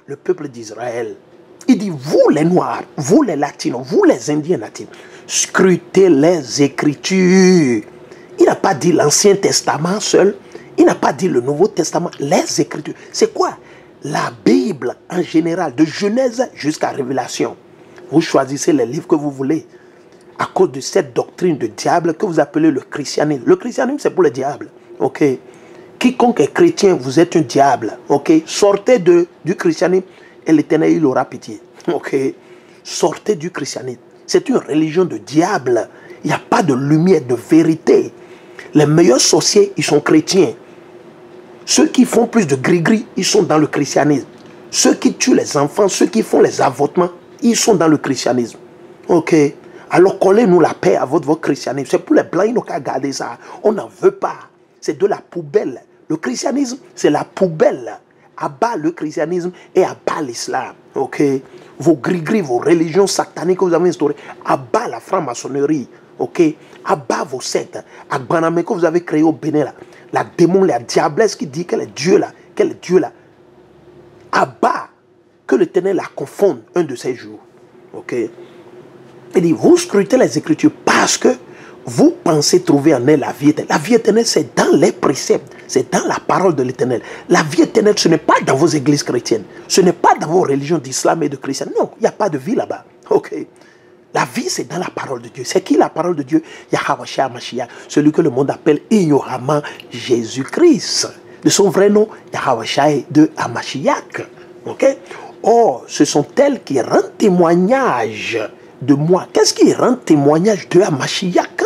le peuple d'Israël. Il dit, vous les Noirs, vous les Latinos, vous les Indiens natifs, scrutez les Écritures. Il n'a pas dit l'Ancien Testament seul. Il n'a pas dit le Nouveau Testament. Les Écritures. C'est quoi? La Bible en général, de Genèse jusqu'à Révélation. Vous choisissez les livres que vous voulez. À cause de cette doctrine de diable que vous appelez le christianisme. Le christianisme, c'est pour le diable. Ok? Quiconque est chrétien, vous êtes un diable. Ok? Sortez du christianisme et l'Éternel, il aura pitié. Ok? Sortez du christianisme. C'est une religion de diable. Il n'y a pas de lumière, de vérité. Les meilleurs sorciers, ils sont chrétiens. Ceux qui font plus de gris-gris, ils sont dans le christianisme. Ceux qui tuent les enfants, ceux qui font les avortements, ils sont dans le christianisme. Ok? Alors collez-nous la paix à votre christianisme. C'est pour les blancs, ils n'ont qu'à garder ça. On n'en veut pas. C'est de la poubelle. Le christianisme, c'est la poubelle. Abat le christianisme et abat l'islam. Ok? Vos gris-gris, vos religions sataniques que vous avez instaurées, abat la franc-maçonnerie. Ok? Abat vos sectes. Agbaname que vous avez créé au Bénin là. La démon, la diablesse qui dit qu'elle est Dieu là. Qu'elle est Dieu là. Abat. Que l'Éternel la confonde un de ces jours. Ok? Il dit, vous scrutez les Écritures parce que vous pensez trouver en elle la vie éternelle. La vie éternelle, c'est dans les préceptes. C'est dans la parole de l'Éternel. La vie éternelle, ce n'est pas dans vos églises chrétiennes. Ce n'est pas dans vos religions d'islam et de christianisme. Non, il n'y a pas de vie là-bas. Ok. La vie, c'est dans la parole de Dieu. C'est qui la parole de Dieu? Yahweh Mashiach, celui que le monde appelle ignoramment Jésus-Christ. De son vrai nom, Yahweh de Hamashiach. Ok? Or, ce sont elles qui rendent témoignage de moi. Qu'est-ce qui rend témoignage de Hamashiach?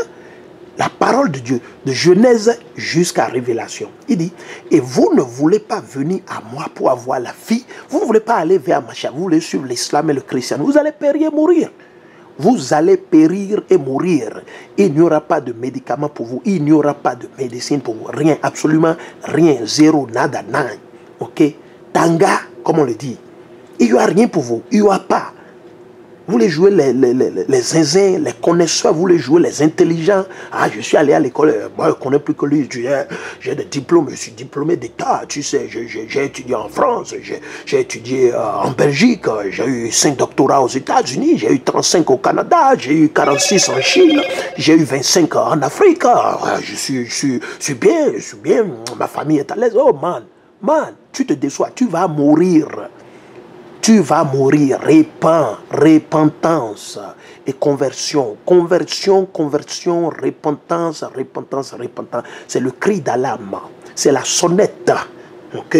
La parole de Dieu, de Genèse jusqu'à Révélation. Il dit, et vous ne voulez pas venir à moi pour avoir la vie. Vous ne voulez pas aller vers Hamashiach. Vous voulez suivre l'islam et le christianisme. Vous allez périr et mourir. Vous allez périr et mourir. Il n'y aura pas de médicaments pour vous. Il n'y aura pas de médecine pour vous. Rien, absolument rien. Zéro, nada, nada. Ok? Tanga, comme on le dit. Il n'y aura rien pour vous. Il n'y aura pas. Vous voulez jouer les zinzins, les connaisseurs, vous voulez jouer les intelligents. Ah, je suis allé à l'école, moi je ne connais plus que lui, j'ai des diplômes, je suis diplômé d'État, tu sais, j'ai étudié en France, j'ai étudié en Belgique, j'ai eu 5 doctorats aux États-Unis, j'ai eu 35 au Canada, j'ai eu 46 en Chine, j'ai eu 25 en Afrique. Je suis bien, ma famille est à l'aise. Oh man, tu te déçois, tu vas mourir. Tu vas mourir. Repentance et conversion. Conversion, repentance. C'est le cri d'alarme. C'est la sonnette. Ok?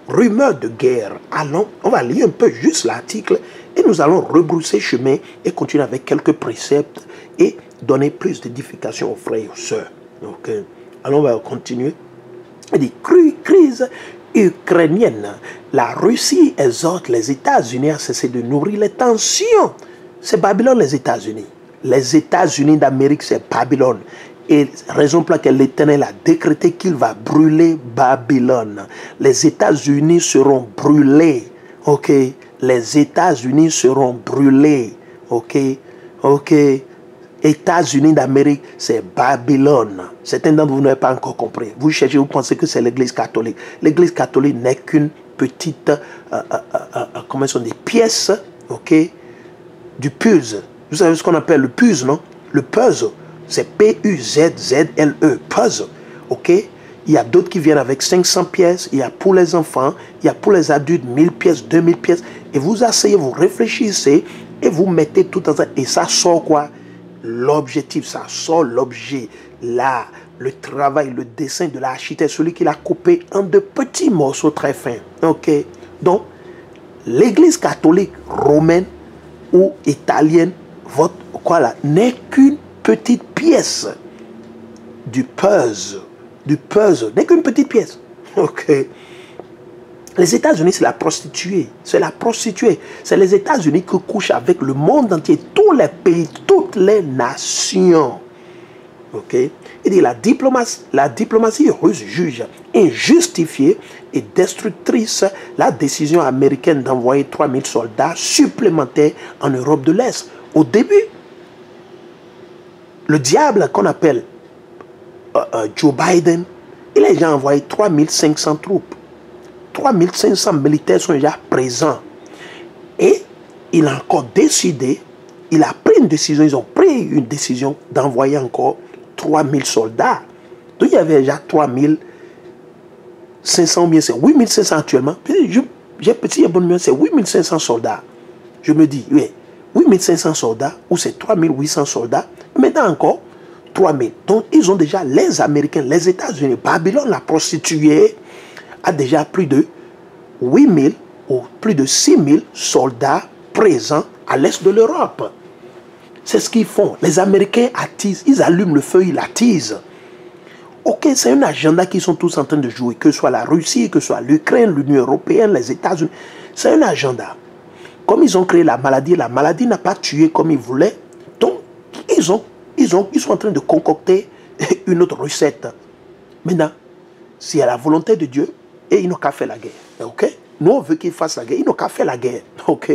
Rumeur de guerre. Allons, on va lire un peu juste l'article et nous allons rebrousser chemin et continuer avec quelques préceptes et donner plus d'édification aux frères et aux sœurs. Ok? Alors on va continuer. Il dit, crise ukrainienne. La Russie exhorte les États-Unis à cesser de nourrir les tensions. C'est Babylone, les États-Unis. Les États-Unis d'Amérique, c'est Babylone. Et raison pour laquelle l'Éternel a décrété qu'il va brûler Babylone. Les États-Unis seront brûlés. Ok? Les États-Unis seront brûlés. Ok? Ok? États-Unis d'Amérique, c'est Babylone. Certains d'entre vous n'avez pas encore compris. Vous cherchez, vous pensez que c'est l'Église catholique. L'Église catholique n'est qu'une petite, comment sont des pièces, ok, du puzzle. Vous savez ce qu'on appelle le puzzle, non? Le puzzle, c'est P-U-Z-Z-L-E, puzzle, ok? Il y a d'autres qui viennent avec 500 pièces, il y a pour les enfants, il y a pour les adultes 1000 pièces, 2000 pièces. Et vous asseyez, vous réfléchissez et vous mettez tout ensemble. Et ça sort quoi? L'objectif, ça sort l'objet, là, le travail, le dessin de l'architecte, celui qui l'a coupé en de petits morceaux très fins. Ok? Donc, l'église catholique romaine ou italienne, votre, quoi là, n'est qu'une petite pièce du puzzle. N'est qu'une petite pièce. Ok? Les États-Unis, c'est la prostituée. C'est la prostituée. C'est les États-Unis qui couchent avec le monde entier, tous les pays, toutes les nations. Ok? Il dit la diplomatie russe juge injustifiée et destructrice la décision américaine d'envoyer 3000 soldats supplémentaires en Europe de l'Est. Au début, le diable qu'on appelle Joe Biden, il a déjà envoyé 3500 troupes. 3500 militaires sont déjà présents Et il a encore décidé, il a pris une décision, ils ont pris une décision d'envoyer encore 3000 soldats. Donc il y avait déjà 3500, bien c'est 8500 actuellement. J'ai petit et bon, c'est 8500 soldats. Je me dis, oui, 8500 soldats, ou c'est 3800 soldats, maintenant encore 3000. Donc ils ont déjà, les Américains, les États-Unis, Babylone, la prostituée, a déjà plus de 8000 ou plus de 6000 soldats présents à l'est de l'Europe. C'est ce qu'ils font. Les Américains attisent, ils allument le feu, ils attisent. Ok, c'est un agenda qu'ils sont tous en train de jouer, que ce soit la Russie, que ce soit l'Ukraine, l'Union européenne, les États-Unis. C'est un agenda. Comme ils ont créé la maladie n'a pas tué comme ils voulaient. Donc, ils sont en train de concocter une autre recette. Maintenant, s'il y a la volonté de Dieu, et ils n'ont qu'à faire la guerre. Ok? Nous, on veut qu'ils fassent la guerre. Ils n'ont qu'à faire la guerre. Ok?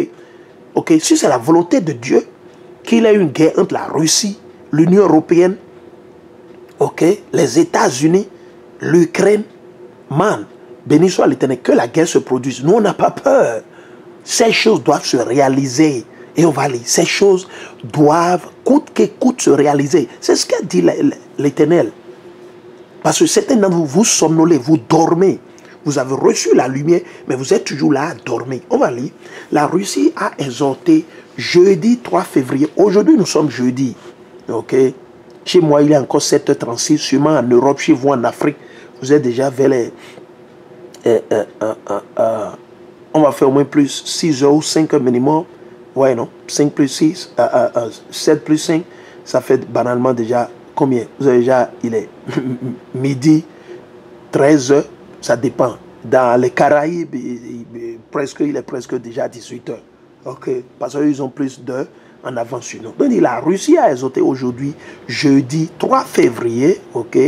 Ok? Si c'est la volonté de Dieu, qu'il y ait une guerre entre la Russie, l'Union européenne, ok, les États-Unis, l'Ukraine, man, béni soit l'Éternel, que la guerre se produise. Nous, on n'a pas peur. Ces choses doivent se réaliser. Et on va lire. Ces choses doivent, coûte que coûte, se réaliser. C'est ce qu'a dit l'Éternel. Parce que certains d'entre vous, vous somnolez, vous dormez. Vous avez reçu la lumière, mais vous êtes toujours là à dormir. On va lire. La Russie a exhorté jeudi 3 février. Aujourd'hui, nous sommes jeudi. Ok? Chez moi, il est encore 7h36. Sûrement en Europe, chez vous en Afrique, vous êtes déjà vers les... on va faire au moins plus 6 heures ou 5 heures minimum. Ouais, non? 5 plus 6, 7 plus 5, ça fait banalement déjà combien? Vous avez déjà, il est midi, 13 heures, ça dépend. Dans les Caraïbes, il est presque déjà 18 heures. Ok? Parce qu'ils ont plus d'heures en avance sur nous. Donc, la Russie a exhorté aujourd'hui, jeudi 3 février, ok?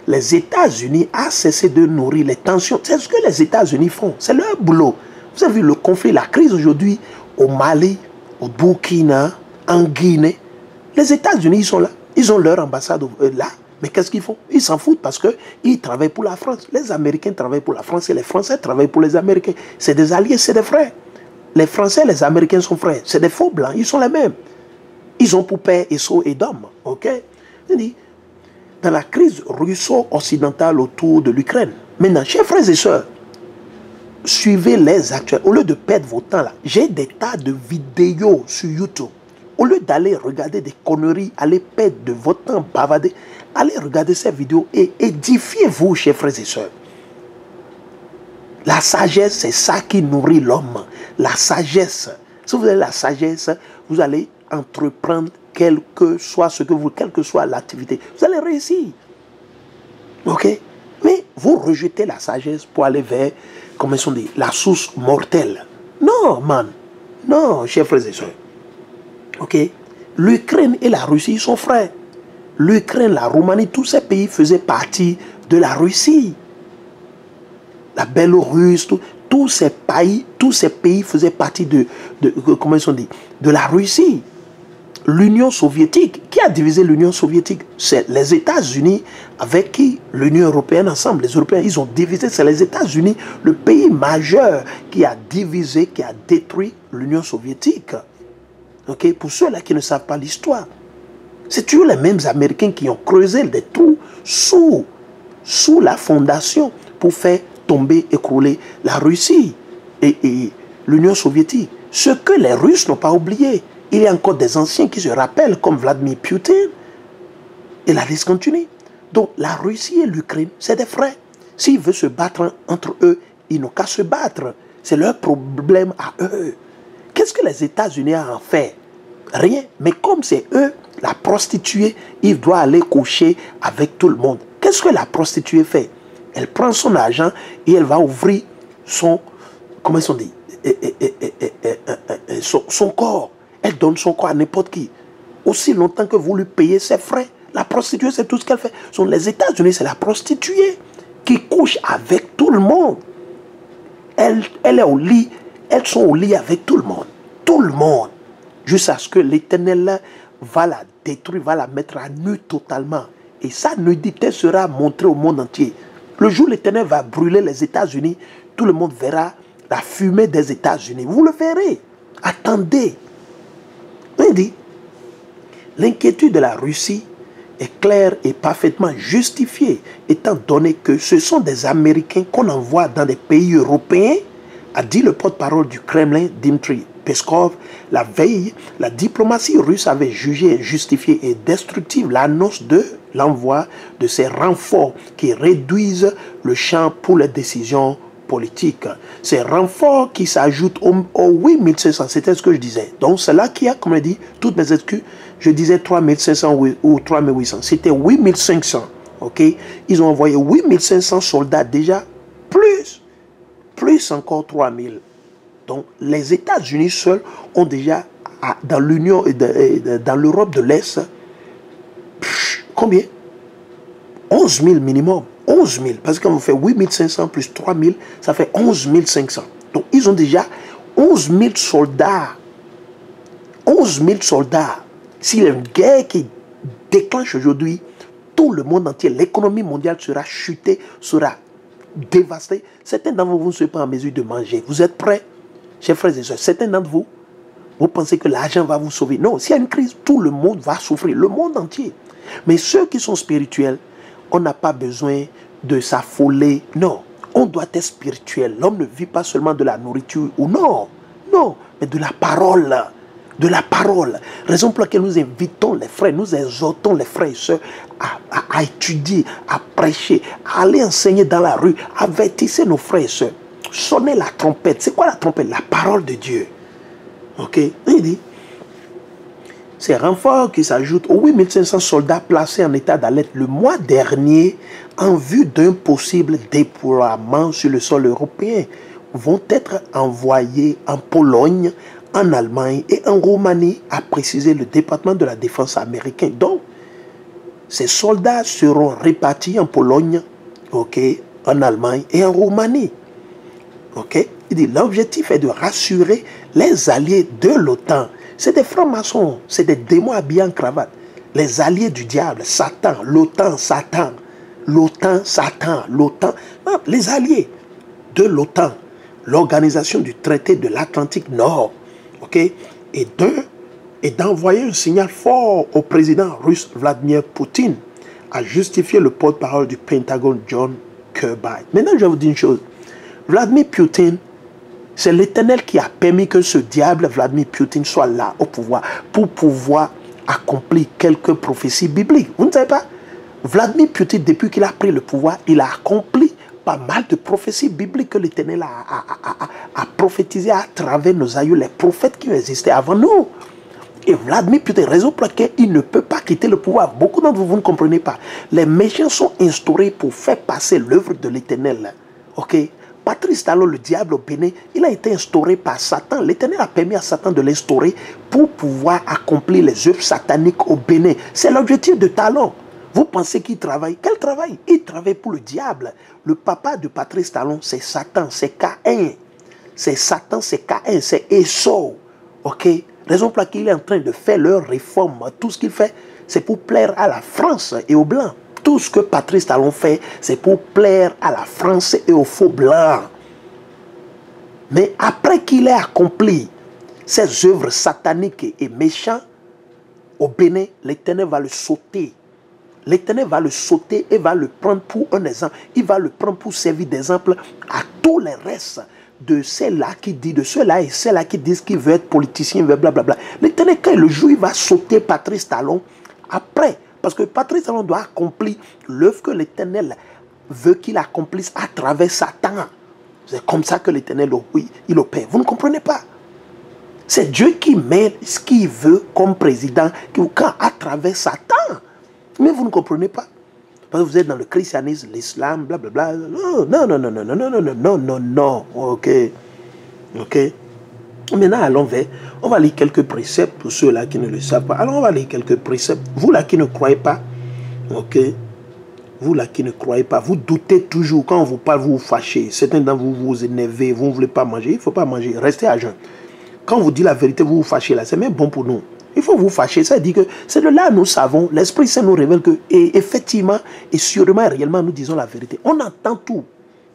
Les États-Unis ont cessé de nourrir les tensions. C'est ce que les États-Unis font. C'est leur boulot. Vous avez vu le conflit, la crise aujourd'hui au Mali, au Burkina, en Guinée. Les États-Unis, ils sont là. Ils ont leur ambassade là. Mais qu'est-ce qu'ils font? Ils s'en foutent parce qu'ils travaillent pour la France. Les Américains travaillent pour la France et les Français travaillent pour les Américains. C'est des alliés, c'est des frères. Les Français et les Américains sont frères. C'est des faux blancs, ils sont les mêmes. Ils ont pour père Esau et Dom. Ok? Dans la crise russo-occidentale autour de l'Ukraine. Maintenant, chers frères et sœurs, suivez les actuels. Au lieu de perdre votre temps là, j'ai des tas de vidéos sur YouTube. Au lieu d'aller regarder des conneries, aller perdre de votre temps, bavader, allez regarder ces vidéos et édifiez-vous, chers frères et sœurs. La sagesse, c'est ça qui nourrit l'homme. La sagesse. Si vous avez la sagesse, vous allez entreprendre quel que soit quelle que soit l'activité. Vous allez réussir. Ok? Mais vous rejetez la sagesse pour aller vers, comment on dit, la source mortelle. Non, man. Non, chers frères et sœurs. Ok? L'Ukraine et la Russie sont frères. L'Ukraine, la Roumanie, tous ces pays faisaient partie de la Russie. La Bélorusse, tous ces pays faisaient partie comment on dit, de la Russie. L'Union soviétique, qui a divisé l'Union soviétique? C'est les États-Unis avec qui l'Union européenne ensemble. Les Européens, ils ont divisé. C'est les États-Unis, le pays majeur qui a divisé, qui a détruit l'Union soviétique. Okay? Pour ceux-là qui ne savent pas l'histoire, c'est toujours les mêmes Américains qui ont creusé des trous sous la fondation pour faire tomber, écrouler la Russie et l'Union soviétique. Ce que les Russes n'ont pas oublié. Il y a encore des anciens qui se rappellent, comme Vladimir Poutine. Et la liste continue. Donc, la Russie et l'Ukraine, c'est des frères. S'ils veulent se battre entre eux, ils n'ont qu'à se battre. C'est leur problème à eux. Qu'est-ce que les États-Unis ont fait? Rien. Mais comme c'est eux, la prostituée, il doit aller coucher avec tout le monde. Qu'est-ce que la prostituée fait? Elle prend son argent et elle va ouvrir son, comment on dit, son corps. Elle donne son corps à n'importe qui. Aussi longtemps que vous lui payez ses frais. La prostituée, c'est tout ce qu'elle fait. Les États-Unis, c'est la prostituée qui couche avec tout le monde. Elle est au lit. Elles sont au lit avec tout le monde. Tout le monde. Jusqu'à ce que l'Éternel va la détruire, va la mettre à nu totalement. Et sa nudité sera montrée au monde entier. Le jour où l'Éternel va brûler les États-Unis, tout le monde verra la fumée des États-Unis. Vous le verrez. Attendez. Il dit, l'inquiétude de la Russie est claire et parfaitement justifiée, étant donné que ce sont des Américains qu'on envoie dans des pays européens, a dit le porte-parole du Kremlin, Dmitry Peskov. La veille, la diplomatie russe avait jugé injustifiée et destructive l'annonce de l'envoi de ces renforts qui réduisent le champ pour les décisions politiques. Ces renforts qui s'ajoutent aux 8500, c'était ce que je disais. Donc c'est là qu'il y a, comme je dis, toutes mes excuses, je disais 3500 ou 3800. C'était 8500, ok? Ils ont envoyé 8500 soldats déjà, plus encore 3000. Donc les États-Unis seuls ont déjà, dans l'Union, dans l'Europe de l'Est, combien? 11 000 minimum. 11 000. Parce que quand vous faites 8 500 plus 3 000, ça fait 11 500. Donc ils ont déjà 11 000 soldats. 11 000 soldats. S'il y a une guerre qui déclenche aujourd'hui, tout le monde entier, l'économie mondiale sera chutée, sera dévastée. Certains d'entre vous ne serez pas en mesure de manger. Vous êtes prêts, chers frères et sœurs? Certains d'entre vous, vous pensez que l'argent va vous sauver. Non, s'il y a une crise, tout le monde va souffrir, le monde entier. Mais ceux qui sont spirituels, on n'a pas besoin de s'affoler. Non, on doit être spirituel. L'homme ne vit pas seulement de la nourriture ou non, mais de la parole. De la parole. Raison pour laquelle nous invitons les frères, nous exhortons les frères et sœurs à étudier, à prêcher, à aller enseigner dans la rue, avertissez nos frères et sœurs. Sonnez la trompette. C'est quoi la trompette? La parole de Dieu. Ok? Il dit, ces renforts qui s'ajoutent aux 8500 soldats placés en état d'alerte le mois dernier en vue d'un possible déploiement sur le sol européen vont être envoyés en Pologne, en Allemagne et en Roumanie, a précisé le département de la défense américain. Donc, ces soldats seront répartis en Pologne, ok, en Allemagne et en Roumanie. Ok? Il dit, l'objectif est de rassurer les alliés de l'OTAN. C'est des francs-maçons, c'est des démons habillés en cravate. Les alliés du diable, Satan, l'OTAN, Satan, l'OTAN, Satan, l'OTAN. Les alliés de l'OTAN, l'organisation du traité de l'Atlantique Nord, ok, et d'envoyer un signal fort au président russe Vladimir Poutine, a justifié le porte-parole du Pentagone John Kirby. Maintenant, je vais vous dire une chose. Vladimir Poutine, c'est l'Éternel qui a permis que ce diable, Vladimir Poutine, soit là au pouvoir pour pouvoir accomplir quelques prophéties bibliques. Vous ne savez pas? Vladimir Poutine, depuis qu'il a pris le pouvoir, il a accompli pas mal de prophéties bibliques que l'Éternel a prophétisées à travers nos aïeux, les prophètes qui ont existé avant nous. Et Vladimir Poutine, raison pour laquelle il ne peut pas quitter le pouvoir. Beaucoup d'entre vous, vous ne comprenez pas. Les méchants sont instaurés pour faire passer l'œuvre de l'Éternel. Ok? Patrice Talon, le diable au Bénin, il a été instauré par Satan. L'Éternel a permis à Satan de l'instaurer pour pouvoir accomplir les œuvres sataniques au Bénin. C'est l'objectif de Talon. Vous pensez qu'il travaille? Quel travail? Il travaille pour le diable. Le papa de Patrice Talon, c'est Satan, c'est Caïn. C'est Satan, c'est Caïn, c'est Esau. Ok? Raison pour laquelle il est en train de faire leur réforme. Tout ce qu'il fait, c'est pour plaire à la France et aux Blancs. Tout ce que Patrice Talon fait, c'est pour plaire à la France et aux faux Blancs. Mais après qu'il ait accompli ces œuvres sataniques et méchantes, au Bénin, l'Éternel va le sauter. L'Éternel va le sauter et va le prendre pour un exemple. Il va le prendre pour servir d'exemple à tous les restes de ceux-là qui disent, de ceux-là et ceux-là qui disent qu'il veut être politicien, blablabla. L'Éternel, quand le jour, il va sauter Patrice Talon après. Parce que Patrice Talon doit accomplir l'œuvre que l'Éternel veut qu'il accomplisse à travers Satan. C'est comme ça que l'Éternel, il opère. Vous ne comprenez pas? C'est Dieu qui met ce qu'il veut comme président à travers Satan. Mais vous ne comprenez pas. Parce que vous êtes dans le christianisme, l'islam, blablabla. Non. Ok. Maintenant, allons vers. On va lire quelques préceptes pour ceux-là qui ne le savent pas. Alors, on va lire quelques préceptes. Vous là qui ne croyez pas, ok. Vous là qui ne croyez pas, vous doutez toujours. Quand on vous parle, vous vous fâchez. Certains d'entre vous vous énervez, vous ne voulez pas manger. Il ne faut pas manger. Restez à jeun. Quand on vous dit la vérité, vous vous fâchez là. C'est même bon pour nous. Il faut vous fâcher. Ça dit que c'est de là nous savons. L'Esprit Saint nous révèle que, et effectivement, et sûrement, réellement, nous disons la vérité. On entend tout.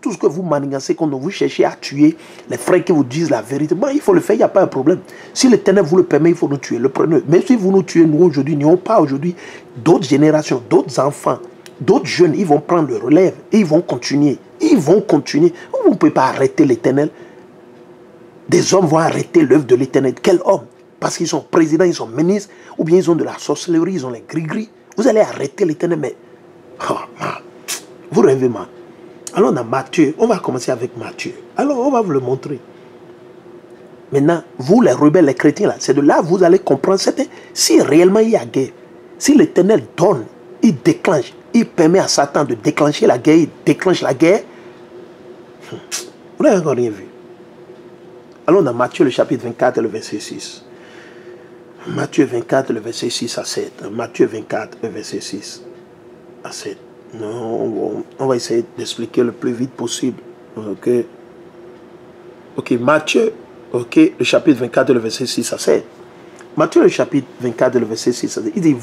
tout ce que vous manigancez, quand vous cherchez à tuer les frères qui vous disent la vérité, bon, il faut le faire, il n'y a pas un problème. Si l'Éternel vous le permet, il faut nous tuer. Le prenez. Mais si vous nous tuez, nous aujourd'hui, n'ayons pas aujourd'hui d'autres générations, d'autres enfants, d'autres jeunes, ils vont prendre le relève et ils vont continuer. Ils vont continuer. Vous ne pouvez pas arrêter l'Éternel. Des hommes vont arrêter l'œuvre de l'Éternel. Quel homme? Parce qu'ils sont présidents, ils sont ministres, ou bien ils ont de la sorcellerie, ils ont les gris-gris. Vous allez arrêter l'Éternel, mais... Oh, vous rêvez mal. Alors on a Matthieu, on va commencer avec Matthieu. Alors on va vous le montrer. Maintenant, vous les rebelles, les chrétiens, là, c'est de là que vous allez comprendre si réellement il y a guerre. Si l'Éternel donne, il déclenche, il permet à Satan de déclencher la guerre, il déclenche la guerre. Vous n'avez encore rien vu. Alors on a Matthieu le chapitre 24 le verset 6. Matthieu 24 le verset 6 à 7. Matthieu 24 le verset 6 à 7. Non, on va essayer d'expliquer le plus vite possible. Ok, Matthieu, le chapitre 24 le verset 6 à 7. Matthieu le chapitre 24 le verset 6 à 7. Il dit, vous